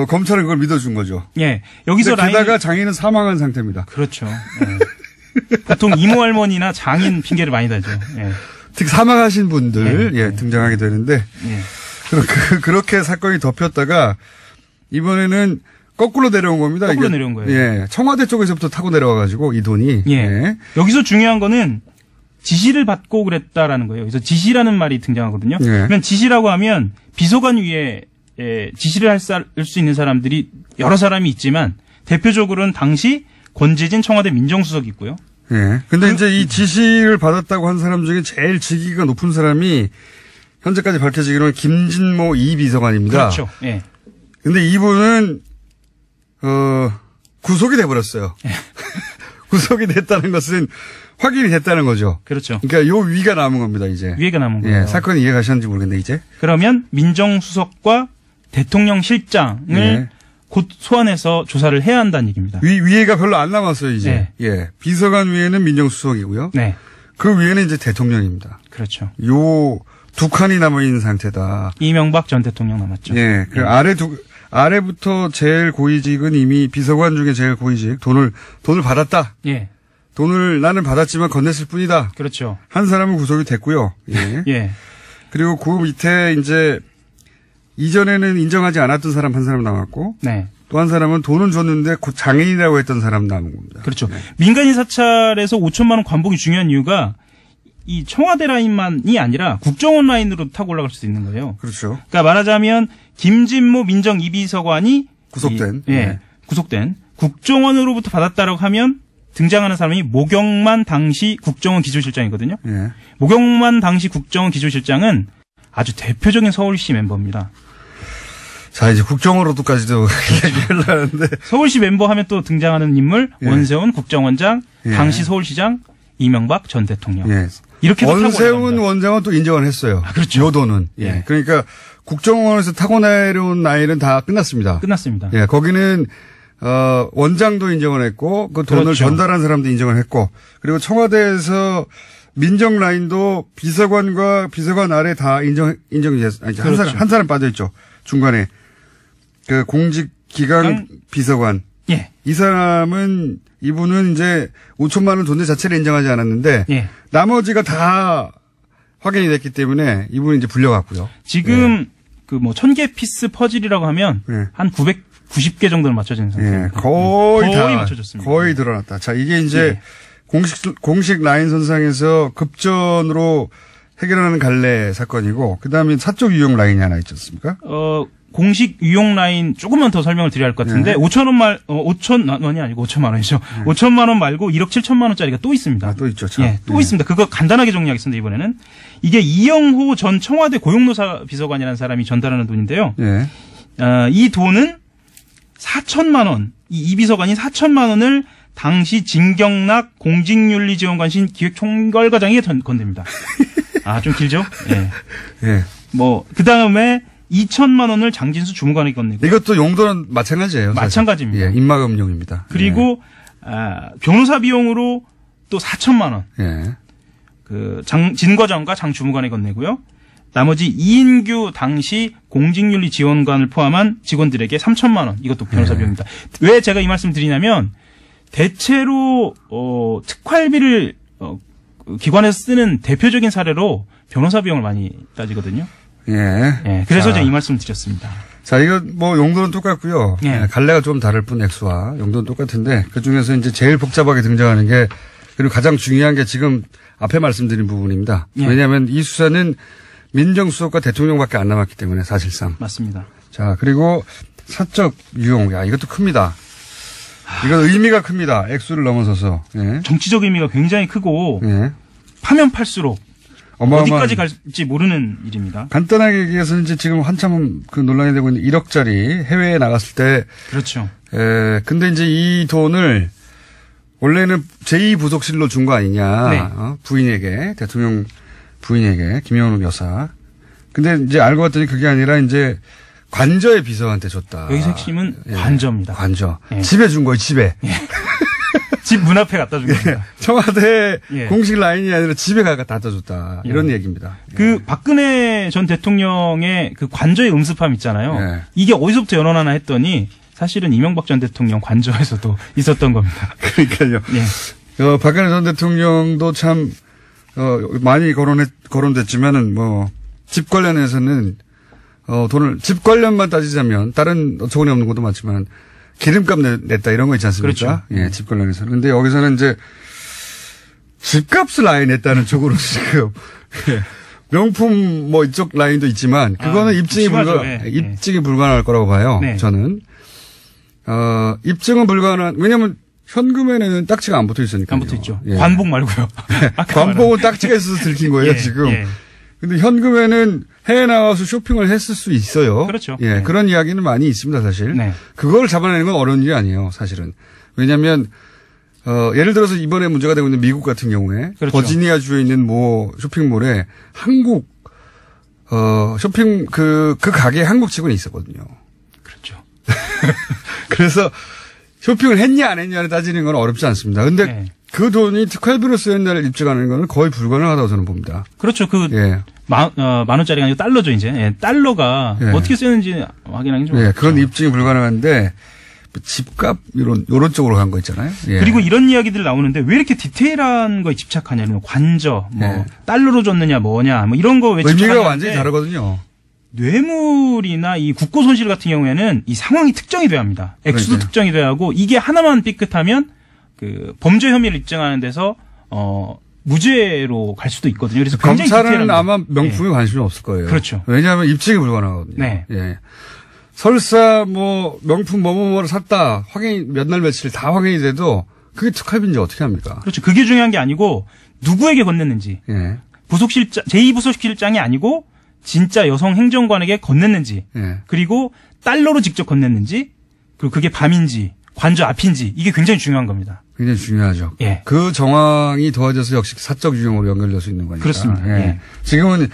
검찰은 그걸 믿어준 거죠. 예. 여기서 게다가 장인은 사망한 상태입니다. 그렇죠. 예. 보통 이모 할머니나 장인 핑계를 많이 대죠. 예. 특히 사망하신 분들 예. 등장하게 되는데 예. 그렇게 사건이 덮였다가 이번에는 거꾸로 내려온 겁니다. 거꾸로 이게. 내려온 거예요. 예. 청와대 쪽에서부터 타고 내려와가지고 이 돈이. 예. 예. 여기서 중요한 거는 지시를 받고 그랬다라는 거예요. 그래서 지시라는 말이 등장하거든요. 예. 그러면 지시라고 하면 비서관 위에 지시를 할 수 있는 사람들이 여러 사람이 있지만 대표적으로는 당시 권재진 청와대 민정수석이 있고요. 예. 근데 이제 이 지시를 받았다고 한 사람 중에 제일 직위가 높은 사람이 현재까지 밝혀지기로는 김진모 이 비서관입니다. 그렇죠. 예. 근데 이분은 구속이 돼버렸어요. 구속이 됐다는 것은 확인이 됐다는 거죠. 그렇죠. 그러니까 요 위가 남은 겁니다, 이제. 위가 남은 거예요. 예, 사건이 이해가셨는지 모르겠는데, 이제. 그러면 민정수석과 대통령 실장을 예. 곧 소환해서 조사를 해야 한다는 얘기입니다. 위에가 별로 안 남았어요, 이제. 네. 예. 비서관 위에는 민정수석이고요. 네. 그 위에는 이제 대통령입니다. 그렇죠. 요 두 칸이 남아있는 상태다. 이명박 전 대통령 남았죠. 예. 그 아래부터 제일 고위직은 이미 비서관 중에 제일 고위직. 돈을 받았다. 예. 돈을 나는 받았지만 건넸을 뿐이다. 그렇죠. 한 사람은 구속이 됐고요. 예. 예. 그리고 그 밑에 이제 이전에는 인정하지 않았던 사람 한 사람 남았고 네. 또 한 사람은 돈은 줬는데 곧 장애인이라고 했던 사람 남은 겁니다. 그렇죠. 네. 민간인 사찰에서 5천만 원 관복이 중요한 이유가 이 청와대 라인만이 아니라 국정원 라인으로 타고 올라갈 수 있는 거예요. 그렇죠. 그러니까 말하자면 김진모 민정 2비서관이 구속된. 네. 구속된 국정원으로부터 받았다라고 하면 등장하는 사람이 모경만 당시 국정원 기조실장이거든요. 예. 모경만 당시 국정원 기조실장은 아주 대표적인 서울시 멤버입니다. 자, 이제 국정원으로도까지도 얘기를 하는데. 서울시 멤버 하면 또 등장하는 인물 예. 원세훈 국정원장, 예. 당시 서울시장 이명박 전 대통령. 예. 이렇게 원세훈 원장은 또 인정을 했어요. 그렇죠. 요 돈은. 예. 예. 그러니까 국정원에서 타고 내려온 나이는 다 끝났습니다. 끝났습니다. 예. 거기는 원장도 인정을 했고 그 돈을 그렇죠. 전달한 사람도 인정을 했고 그리고 청와대에서 민정 라인도 비서관과 비서관 아래 다 인정이 됐어요. 그렇죠. 한 사람 빠져있죠. 중간에. 그 공직기강 비서관. 예. 이 사람은 이분은 이제 5천만 원 돈의 자체를 인정하지 않았는데 예. 나머지가 다 확인이 됐기 때문에 이분은 이제 불려갔고요. 지금 그 뭐 1000개 피스 퍼즐이라고 하면 예. 한 990개 정도는 맞춰진 상태입니다. 예, 거의 다 맞춰졌습니다. 거의 드러났다. 자, 이게 이제 예. 공식 라인 선상에서 급전으로 해결하는 갈래 사건이고 그다음에 사적 유용 라인이 하나 있지 않습니까? 공식 유용 라인 조금만 더 설명을 드려야 할 것 같은데 5천만 원이 아니고 5천만 원이죠. 5천만 원 말고 1억 7천만 원짜리가 또 있습니다. 또 있죠. 참. 예, 또 있습니다. 그거 간단하게 정리하겠습니다. 이번에는 이게 이영호 전 청와대 고용노사 비서관이라는 사람이 전달하는 돈인데요. 예. 이 돈은 4천만 원, 이 비서관이 4천만 원을 당시 진경락 공직윤리지원관실 기획총괄과장에게 건넵니다. 좀 길죠? 예. 예. 그 다음에 2천만 원을 장진수 주무관에게 건네고. 이것도 용도는 마찬가지예요. 마찬가지입니다. 예, 입막음용입니다. 그리고 변호사 비용으로 또 4천만 원. 예. 진 과장과 장 주무관에 건네고요. 나머지 이인규 당시 공직윤리지원관을 포함한 직원들에게 3천만 원. 이것도 변호사 비용입니다. 왜 제가 이 말씀 드리냐면 대체로 특활비를 기관에서 쓰는 대표적인 사례로 변호사 비용을 많이 따지거든요. 예. 그래서 제가 이 말씀 드렸습니다. 자, 이거 용도는 똑같고요. 예. 갈래가 좀 다를 뿐 액수와 용도는 똑같은데 그 중에서 이제 제일 복잡하게 등장하는 게 그리고 가장 중요한 게 지금 앞에 말씀드린 부분입니다. 예. 왜냐하면 이 수사는 민정수석과 대통령밖에 안 남았기 때문에 사실상. 맞습니다. 자, 그리고 사적 유용. 이것도 큽니다. 이건 의미가 큽니다. 액수를 넘어서서. 예. 정치적 의미가 굉장히 크고 예. 파면 팔수록 어마어마한 어디까지 갈지 모르는 일입니다. 간단하게 얘기해서 이제 지금 한참 논란이 되고 있는 1억짜리 해외에 나갔을 때. 그렇죠. 근데 이제 이 돈을 원래는 제2부속실로 준 거 아니냐. 네. 부인에게, 대통령 부인에게, 김영우 여사. 근데 이제 알고 봤더니 그게 아니라 이제 관저의 비서한테 줬다. 여기서 핵심은 관저입니다. 관저. 예. 집에 준 거예요, 집에. 예. 집 문 앞에 갖다 준 겁니다. 청와대 예. 공식 라인이 아니라 집에 갖다 줬다. 이런 얘기입니다. 박근혜 전 대통령의 그 관저의 음습함 있잖아요. 예. 이게 어디서부터 연원하나 했더니 사실은 이명박 전 대통령 관저에서도 있었던 겁니다. 그러니까요. 예. 박근혜 전 대통령도 참, 많이 거론됐지만은 집 관련해서는 돈을, 집 관련만 따지자면 다른 어처구니 없는 것도 많지만 기름값 냈다 이런 거 있지 않습니까? 그렇죠. 예, 집 관련해서는. 근데 여기서는 이제 집값을 아예 냈다는 쪽으로 지금 명품 이쪽 라인도 있지만 그거는 입증이 입증이 불가능할 거라고 봐요. 네. 저는. 입증은 불가능한, 왜냐면 현금에는 딱지가 안 붙어 있으니까. 안 붙어 있죠. 관복 말고요. 관복은 딱지가 있어서 들킨 거예요, 지금. 예. 근데 현금에는 해외 나와서 쇼핑을 했을 수 있어요. 그렇죠. 예, 그런 이야기는 많이 있습니다, 사실. 네. 그걸 잡아내는 건 어려운 일이 아니에요, 사실은. 왜냐하면 예를 들어서 이번에 문제가 되고 있는 미국 같은 경우에 그렇죠. 버지니아주에 있는 쇼핑몰에 한국 쇼핑 그 가게에 한국 직원이 있었거든요. 그렇죠. 그래서 쇼핑을 했냐 안 했냐를 따지는 건 어렵지 않습니다. 근데 네. 그 돈이 특활비로 쓰였냐를 입증하는 건 거의 불가능하다고 저는 봅니다. 그렇죠. 예. 만 원짜리가 아니고 달러죠, 이제. 예, 달러가 어떻게 쓰였는지 확인하기 좀 어렵죠. 그건 입증이 불가능한데 집값 요런 쪽으로 간 거 있잖아요. 예. 그리고 이런 이야기들 나오는데 왜 이렇게 디테일한 거에 집착하냐면 관저, 달러로 줬느냐 뭐냐, 이런 거 왜 집착하냐는데 의미가 완전히 다르거든요. 뇌물이나 이 국고 손실 같은 경우에는 이 상황이 특정이 돼야 합니다. 액수도 그러니까요. 특정이 돼야 하고 이게 하나만 삐끗하면 그 범죄 혐의를 입증하는 데서 무죄로 갈 수도 있거든요. 그래서 굉장히 검찰은 디테일합니다. 아마 명품에 관심이 없을 거예요. 그렇죠. 왜냐하면 입증이 불가능하거든요. 네. 예. 설사 명품 뭐뭐뭐를 샀다 확인 몇 날 며칠 다 확인이 돼도 그게 특활비인지 어떻게 합니까? 그렇죠. 그게 중요한 게 아니고 누구에게 건넸는지. 예. 제2부속실장이 아니고 진짜 여성 행정관에게 건넸는지. 예. 그리고 달러로 직접 건넸는지. 그리고 그게 밤인지 관저 앞인지 이게 굉장히 중요한 겁니다. 굉장히 중요하죠. 예. 그 정황이 더해져서 역시 사적 유용으로 연결될 수 있는 거니까. 그렇습니다. 예. 예. 지금은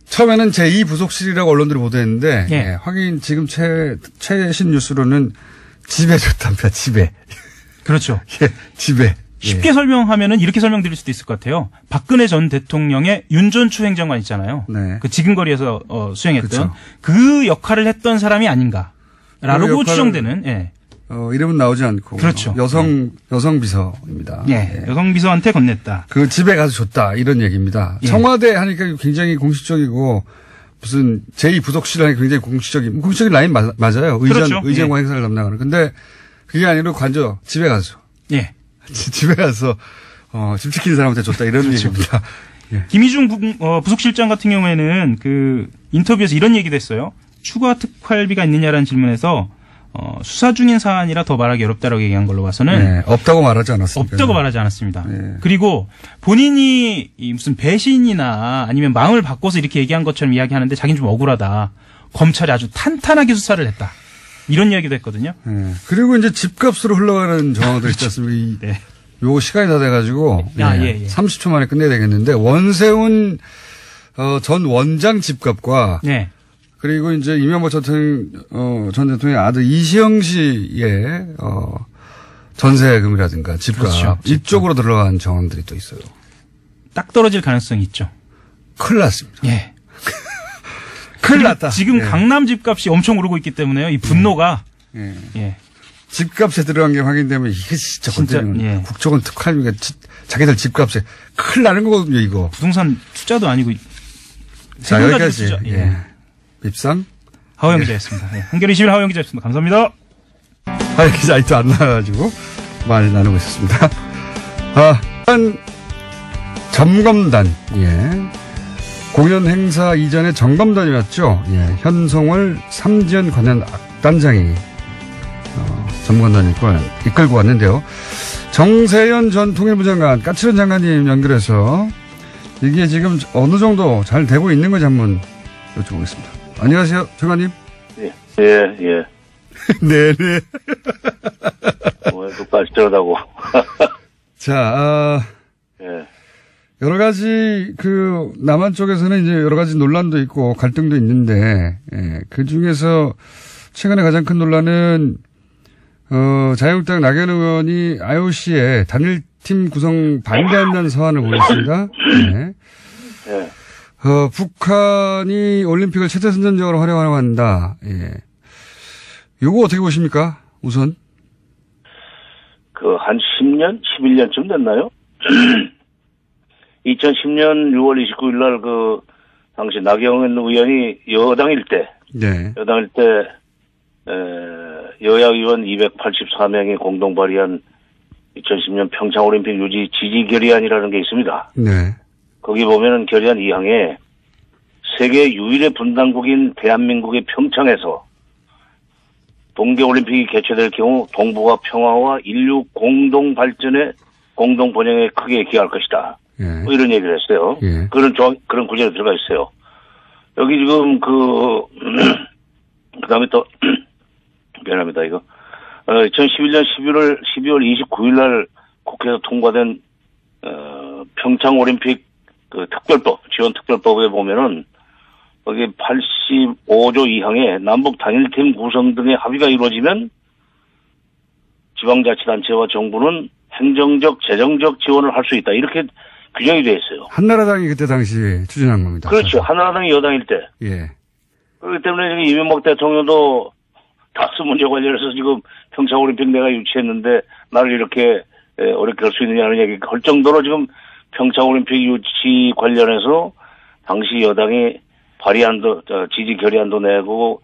처음에는 제2부속실이라고 언론들이 보도했는데 예. 확인 지금 최신 뉴스로는 집에 줬답니다. 집에. 그렇죠. 예. 집에. 쉽게 설명하면은 이렇게 설명드릴 수도 있을 것 같아요. 박근혜 전 대통령의 윤전추 행정관 있잖아요. 네. 그 지금거리에서 수행했던 그렇죠. 그 역할을 했던 사람이 아닌가라고 역할을- 추정되는. 예. 이름은 나오지 않고. 그렇죠. 여성 비서입니다. 예. 여성 비서한테 건넸다. 그 집에 가서 줬다. 이런 얘기입니다. 예. 청와대 하니까 굉장히 공식적이고 무슨 제2부속실 하니까 굉장히 공식적인 라인 맞아요. 그렇죠. 의전과 예. 행사를 담당하는. 근데 그게 아니라 관저 집에 가서. 예. 집에 가서 집 지키는 사람한테 줬다 이런 그렇죠. 얘기입니다. 예. 김희중 부속실장 같은 경우에는 그 인터뷰에서 이런 얘기도 했어요. 추가 특활비가 있느냐라는 질문에서 수사 중인 사안이라 더 말하기 어렵다라고 얘기한 걸로 봐서는 네, 없다고 말하지 않았습니다. 없다고 말하지 않았습니다. 네. 그리고 본인이 이 무슨 배신이나 아니면 마음을 바꿔서 이렇게 얘기한 것처럼 이야기하는데 자기는 좀 억울하다. 검찰이 아주 탄탄하게 수사를 했다. 이런 이야기도 했거든요. 네. 그리고 이제 집값으로 흘러가는 정황들 있지 않습니까? 네. 요거 시간이 다 돼가지고 예. 30초 만에 끝내야 되겠는데 원세훈 전 원장 집값과 네. 그리고 이제 이명박 전 대통령의 아들 이시영 씨의 전세금이라든가 집값 그렇죠. 이쪽으로 들어간 정황들이 또 있어요. 딱 떨어질 가능성이 있죠. 큰일 났습니다. 예. 큰일 났다. 지금 예. 강남 집값이 엄청 오르고 있기 때문에요. 이 분노가 예. 예. 집값에 들어간 게 확인되면 이게 진짜 예. 국정원 특활비가 자기들 집값에 큰일 나는 거거든요, 이거. 부동산 투자도 아니고 자, 세금 가지고 여기까지. 투자. 예. 밉상. 하호영 기자였습니다. 예. 한겨레 21 하호영 기자였습니다. 감사합니다. 기자 아직도 안 나와가지고 말 나누고 있었습니다. 점검단. 예. 공연 행사 이전에 점검단이었죠. 예. 현송월 삼지연 관련 악단장이 점검단을 이끌고 왔는데요. 정세현 전 통일부 장관, 까칠한 장관님 연결해서 이게 지금 어느 정도 잘 되고 있는 건지 한번 여쭤보겠습니다. 안녕하세요, 장관님. 예, 예. 네네. 또 까칠하다고. 자, 예. 여러 가지 남한 쪽에서는 이제 여러 가지 논란도 있고 갈등도 있는데, 예, 그 중에서 최근에 가장 큰 논란은 자유한국당 낙연 의원이 IOC에 단일팀 구성 반대한다는 서한을 보냈습니다. 네. 예. 북한이 올림픽을 최대 선전적으로 활용하려고 한다. 예. 요거 어떻게 보십니까? 우선. 한 10년, 11년쯤 됐나요? 2010년 6월 29일 날 당시 나경원 의원이 여당일 때, 네. 여야 의원 284명이 공동 발의한 2010년 평창올림픽 유지 지지 결의안이라는 게 있습니다. 네. 거기 보면은 결의안 2항에 세계 유일의 분단국인 대한민국의 평창에서 동계올림픽이 개최될 경우 동북아 평화와 인류 공동 발전에 공동 번영에 크게 기여할 것이다. 예. 뭐 이런 얘기를 했어요. 예. 그런 구절이 들어가 있어요. 여기 지금 그다음에 또 미안합니다 이거 2011년 12월 29일 날 국회에서 통과된 평창 올림픽 특별법 지원 특별법에 보면은 거기 85조 2항에 남북 단일팀 구성 등의 합의가 이루어지면 지방자치단체와 정부는 행정적, 재정적 지원을 할 수 있다. 이렇게 규정이 되어 있어요. 한나라당이 그때 당시 추진한 겁니다. 그렇죠. 사실. 한나라당이 여당일 때. 예. 그렇기 때문에 이명박 대통령도 다스 문제 관련해서 지금 평창올림픽 내가 유치했는데 나를 이렇게 어렵게 할 수 있느냐는 얘기 할 정도로 지금 평창올림픽 유치 관련해서 당시 여당이 발의안도, 지지 결의안도 내고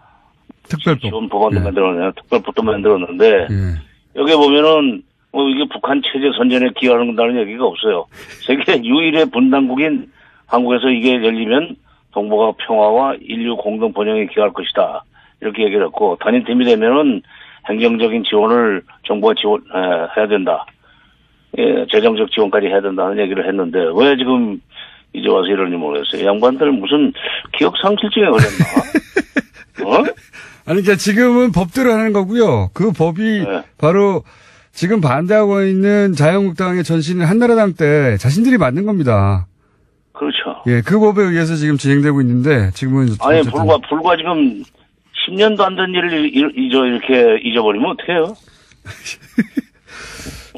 특별법. 지원 법안도 예. 만들었는데, 특별법도 만들었는데, 예. 여기 보면은 이게 북한 체제 선전에 기여한다는 얘기가 없어요. 세계 유일의 분단국인 한국에서 이게 열리면 동북아 평화와 인류 공동 번영에 기여할 것이다. 이렇게 얘기를 했고 단일팀이 되면은 행정적인 지원을 정부가 해야 된다. 예, 재정적 지원까지 해야 된다는 얘기를 했는데 왜 지금 이제 와서 이러는지 모르겠어요. 양반들 무슨 기억 상실증에 걸렸나? 아니, 그러니까 지금은 법대로 하는 거고요. 그 법이 네. 바로 지금 반대하고 있는 자유한국당의 전신인 한나라당 때 자신들이 만든 겁니다. 그렇죠. 예, 그 법에 의해서 지금 진행되고 있는데 지금은 아니 어쨌든 불과 지금 10년도 안 된 일을 이렇게 잊어버리면 어떡해요?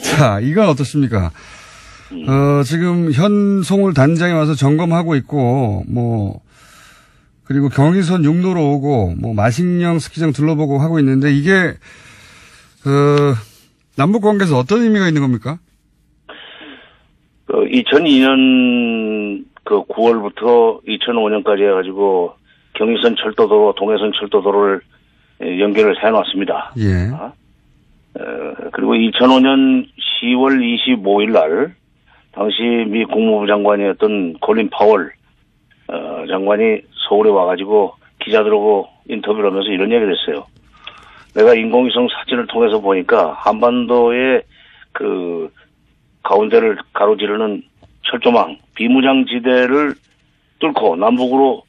자, 이건 어떻습니까? 지금 현송월 단장이 와서 점검하고 있고, 그리고 경의선 육로로 오고, 마식령 스키장 둘러보고 하고 있는데, 이게, 남북 관계에서 어떤 의미가 있는 겁니까? 2002년 9월부터 2005년까지 해가지고, 경의선 철도도로, 동해선 철도도로를 연결을 해놨습니다. 예. 그리고 2005년 10월 25일 날 당시 미 국무부 장관이었던 콜린 파월 장관이 서울에 와가지고 기자들하고 인터뷰를 하면서 이런 얘기를 했어요. 내가 인공위성 사진을 통해서 보니까 한반도의 그 가운데를 가로지르는 철조망, 비무장지대를 뚫고 남북으로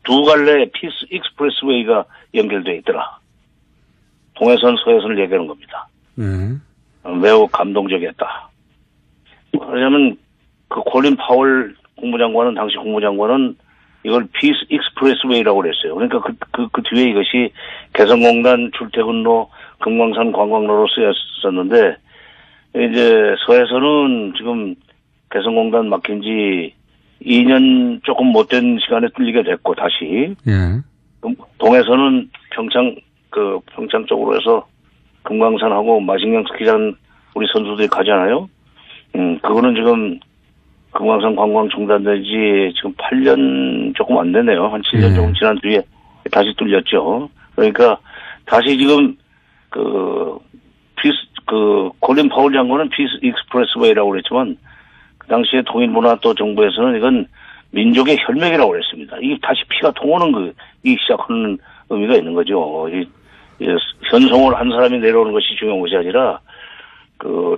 두 갈래의 피스 익스프레스웨이가 연결되어 있더라. 동해선, 서해선을 얘기하는 겁니다. 매우 감동적이었다. 왜냐하면 그 콜린 파월 국무장관은, 당시 국무장관은 이걸 피스 익스프레스웨이라고 그랬어요. 그러니까 그 뒤에 이것이 개성공단 출퇴근로, 금강산 관광로로 쓰였었는데, 이제 서해선은 지금 개성공단 막힌 지 2년 조금 못된 시간에 뚫리게 됐고, 다시. 동해선은 평창 쪽으로 해서 금강산하고 마식령 스키장 우리 선수들이 가잖아요. 그거는 지금 금강산 관광 중단된 지 지금 8년 조금 안 되네요. 한 7년 조금 지난 뒤에 다시 뚫렸죠. 그러니까 다시 지금 콜린 파월 장관은 피스 익스프레스웨이라고 그랬지만 그 당시에 통일부나 또 정부에서는 이건 민족의 혈맥이라고 그랬습니다. 이게 다시 피가 통하는 이 시작하는 의미가 있는 거죠. 현송을 한 사람이 내려오는 것이 중요한 것이 아니라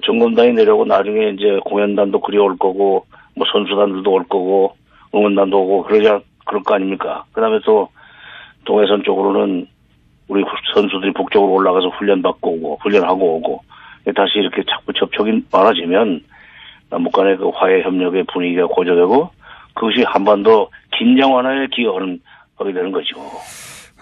정검단이 내려오고 나중에 이제 공연단도 그리 올 거고 뭐 선수단들도 올 거고 응원단도 오고 그럴 거 아닙니까? 그다음에 또 동해선 쪽으로는 우리 선수들이 북쪽으로 올라가서 훈련하고 오고 다시 이렇게 자꾸 접촉이 많아지면 남북 간의 그 화해 협력의 분위기가 고조되고 그것이 한반도 긴장 완화에 하게 되는 거죠.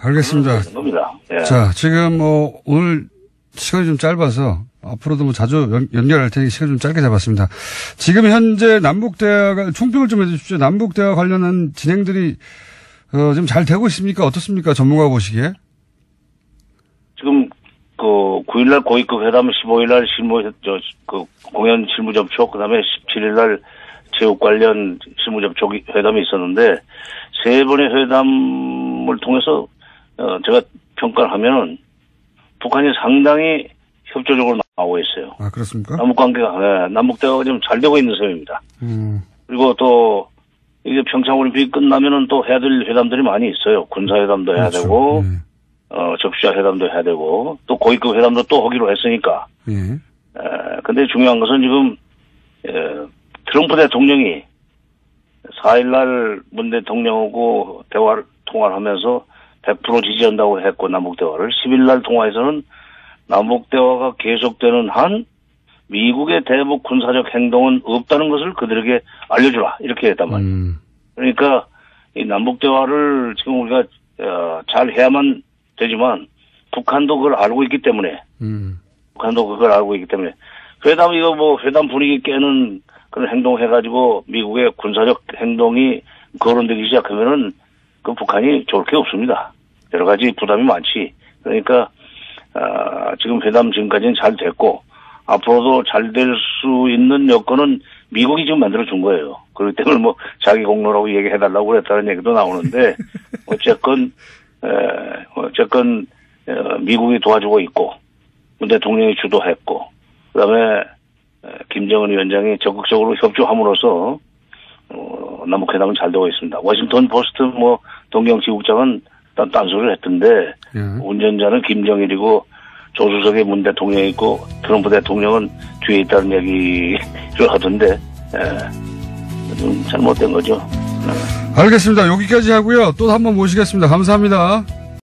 알겠습니다. 겁니다. 예. 자, 지금 오늘 시간이 좀 짧아서 앞으로도 자주 연결할 테니 시간 좀 짧게 잡았습니다. 지금 현재 남북대화가 총평을 좀 해주십시오. 남북대화 관련한 진행들이 지금 잘 되고 있습니까? 어떻습니까? 전문가가 보시기에? 지금 9일날 고위급 회담, 15일날 공연 실무 접촉, 그다음에 17일날 체육 관련 실무 접촉 회담이 있었는데 세 번의 회담을 통해서 제가 평가를 하면은 북한이 상당히 협조적으로 나오고 있어요. 아, 그렇습니까? 남북대화가 좀 잘 되고 있는 셈입니다. 그리고 또 이게 평창 올림픽이 끝나면은 또 해야 될 회담들이 많이 있어요. 군사회담도 해야 되고, 접시자 회담도 해야 되고, 또 고위급 회담도 또 하기로 했으니까. 근데 중요한 것은 지금, 트럼프 대통령이 4일날 문 대통령하고 통화를 하면서 100% 지지한다고 했고, 남북대화를. 10일날 통화에서는 남북대화가 계속되는 한 미국의 대북 군사적 행동은 없다는 것을 그들에게 알려주라. 이렇게 했단 말이에요. 그러니까 이 남북대화를 지금 우리가 잘 해야만 되지만 북한도 그걸 알고 있기 때문에 회담 분위기 깨는 그런 행동 해가지고 미국의 군사적 행동이 거론되기 시작하면은 그 북한이 좋을 게 없습니다. 여러 가지 부담이 많지. 그러니까 지금 회담 지금까지는 잘 됐고 앞으로도 잘 될 수 있는 여건은 미국이 지금 만들어 준 거예요. 그렇기 때문에 자기 공로라고 얘기해달라고 그랬다는 얘기도 나오는데 어쨌건 미국이 도와주고 있고 문 대통령이 주도했고 그다음에 김정은 위원장이 적극적으로 협조함으로써 남북회담은 잘 되고 있습니다. 워싱턴 포스트 동경지국장은 딴소리를 했던데 운전자는 김정일이고 조수석에 문 대통령이 있고 트럼프 대통령은 뒤에 있다는 얘기를 하던데 좀 잘못된 거죠. 알겠습니다. 여기까지 하고요. 또 한 번 모시겠습니다. 감사합니다.